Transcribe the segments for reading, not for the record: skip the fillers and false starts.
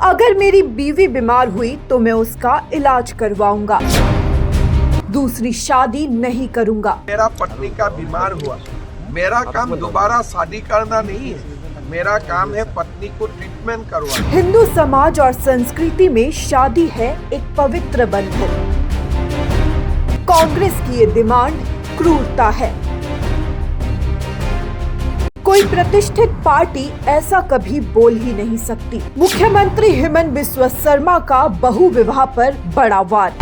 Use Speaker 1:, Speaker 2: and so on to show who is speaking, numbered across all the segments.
Speaker 1: अगर मेरी बीवी बीमार हुई तो मैं उसका इलाज करवाऊंगा, दूसरी शादी नहीं करूंगा।
Speaker 2: मेरा पत्नी का बीमार हुआ, मेरा काम दोबारा शादी करना नहीं है, मेरा काम है पत्नी को ट्रीटमेंट करवाना।
Speaker 1: हिंदू समाज और संस्कृति में शादी है एक पवित्र बंधन। कांग्रेस की ये डिमांड क्रूरता है। कोई प्रतिष्ठित पार्टी ऐसा कभी बोल ही नहीं सकती। मुख्यमंत्री हेमंत बिस्वा शर्मा का बहु विवाह पर बड़ा वार।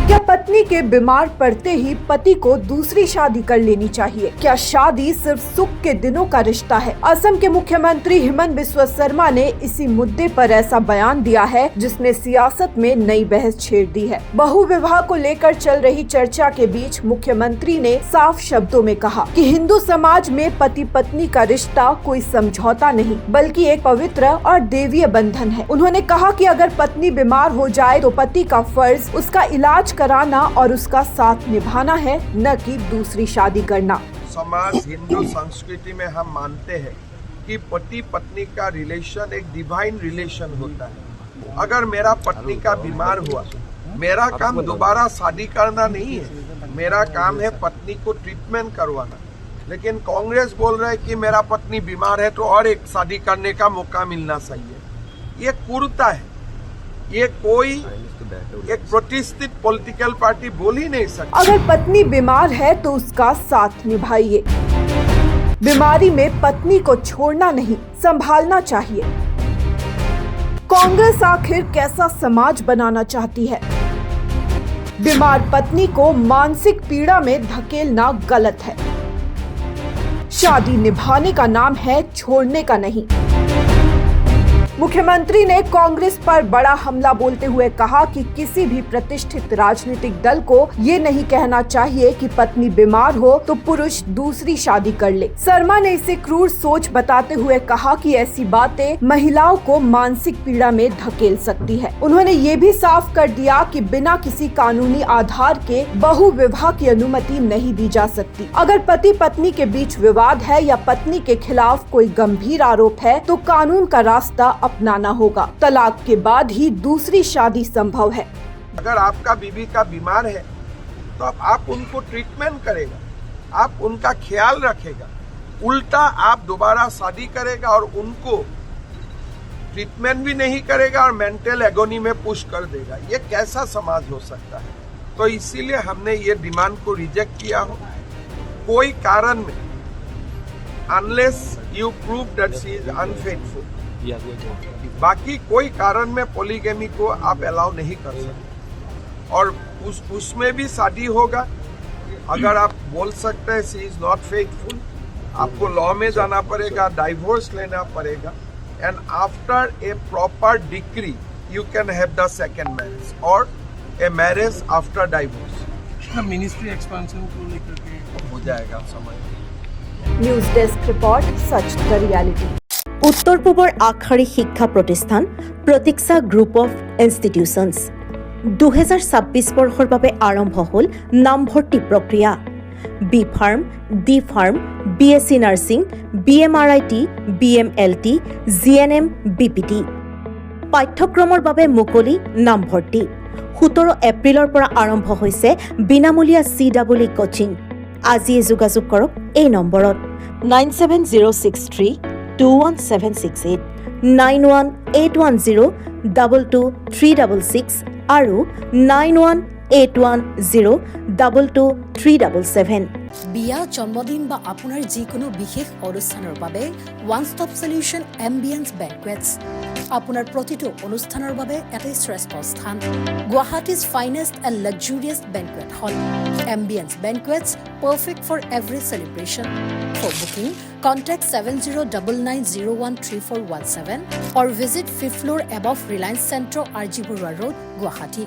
Speaker 1: क्या पत्नी के बीमार पड़ते ही पति को दूसरी शादी कर लेनी चाहिए? क्या शादी सिर्फ सुख के दिनों का रिश्ता है? असम के मुख्यमंत्री हेमंत बिस्वा शर्मा ने इसी मुद्दे पर ऐसा बयान दिया है जिसने सियासत में नई बहस छेड़ दी है। बहु विवाह को लेकर चल रही चर्चा के बीच मुख्यमंत्री ने साफ शब्दों में कहा कि हिंदू समाज में पति पत्नी का रिश्ता कोई समझौता नहीं बल्कि एक पवित्र और देवीय बंधन है। उन्होंने कहा कि अगर पत्नी बीमार हो जाए तो पति का फर्ज उसका इलाज कराना और उसका साथ निभाना है, न कि दूसरी शादी करना।
Speaker 2: समाज हिंदू संस्कृति में हम मानते हैं कि पति पत्नी का रिलेशन एक डिवाइन रिलेशन होता है। अगर मेरा पत्नी का बीमार हुआ, मेरा काम दोबारा शादी करना नहीं है, मेरा काम है पत्नी को ट्रीटमेंट करवाना। लेकिन कांग्रेस बोल रहा है कि मेरा पत्नी बीमार है तो और एक शादी करने का मौका मिलना चाहिए। ये क्रूरता है। ये कोई एक प्रतिष्ठित पॉलिटिकल पार्टी बोल ही नहीं सकती।
Speaker 1: अगर पत्नी बीमार है तो उसका साथ निभाइए। बीमारी में पत्नी को छोड़ना नहीं, संभालना चाहिए। कांग्रेस आखिर कैसा समाज बनाना चाहती है? बीमार पत्नी को मानसिक पीड़ा में धकेलना गलत है। शादी निभाने का नाम है, छोड़ने का नहीं। मुख्यमंत्री ने कांग्रेस पर बड़ा हमला बोलते हुए कहा कि किसी भी प्रतिष्ठित राजनीतिक दल को ये नहीं कहना चाहिए कि पत्नी बीमार हो तो पुरुष दूसरी शादी कर ले। शर्मा ने इसे क्रूर सोच बताते हुए कहा कि ऐसी बातें महिलाओं को मानसिक पीड़ा में धकेल सकती है। उन्होंने ये भी साफ कर दिया कि बिना किसी कानूनी आधार के बहु विवाह की अनुमति नहीं दी जा सकती। अगर पति पत्नी के बीच विवाद है या पत्नी के खिलाफ कोई गंभीर आरोप है तो कानून का रास्ता अपनाना होगा। तलाक के बाद ही दूसरी शादी संभव है।
Speaker 2: अगर आपका बीवी का बीमार है तो आप उनको ट्रीटमेंट करेगा, आप उनका ख्याल रखेगा। उल्टा आप दोबारा शादी करेगा और उनको ट्रीटमेंट भी नहीं करेगा और मेंटल एगोनी में पुश कर देगा। ये कैसा समाज हो सकता है? तो इसीलिए हमने ये डिमांड को रिजेक्ट किया हो। कोई कारण में unless you prove that she is unfaithful, बाकी कोई कारण में पॉलीगैमी को आप अलाउ नहीं कर सकते। और उसमें भी शादी होगा। अगर आप बोल सकते हैं शी इज नॉट फेथफुल, आपको लॉ में जाना पड़ेगा, डाइवोर्स लेना पड़ेगा, and after a proper decree you can have the second marriage और a marriage after divorce.
Speaker 3: Ministry expansion को लेकर के
Speaker 2: हो जाएगा समय।
Speaker 1: News desk report, such the reality.
Speaker 4: উত্তৰ পূবৰ আগশাৰী শিক্ষা প্ৰতিষ্ঠান প্ৰতীক্ষা গ্ৰুপ অফ ইনষ্টিটিউচনছ 2026 বৰ্ষৰ বাবে আৰম্ভ হ'ল নামভৰ্তি প্ৰক্ৰিয়া। B pharm, D pharm, BSc nursing, BMRIT, BMLT, GNM, BPT পাঠ্যক্ৰমৰ বাবে মুকলি নামভৰ্তি। 17 এপ্ৰিলৰ পৰা আৰম্ভ হৈছে বিনামূলীয়া CEE কোচিং। আজিয়ে যোগাযোগ কৰক এই নম্বৰত 9706321768, 9181022366 আৰু 9181022377।
Speaker 5: বিয়া, জন্মদিন বা আপোনাৰ যিকোনো বিশেষ অনুষ্ঠানৰ বাবে one stop solution ambience banquets. আপোনাৰ প্ৰতিটো অনুষ্ঠানৰ বাবে এটাই শ্ৰেষ্ঠ স্থান, Guwahati's finest and luxurious banquet hall. Ambience banquets, perfect for every celebration. For booking, contact 7099013417 or visit 5th floor above Reliance Centro, RG Burwa Road, Guwahati.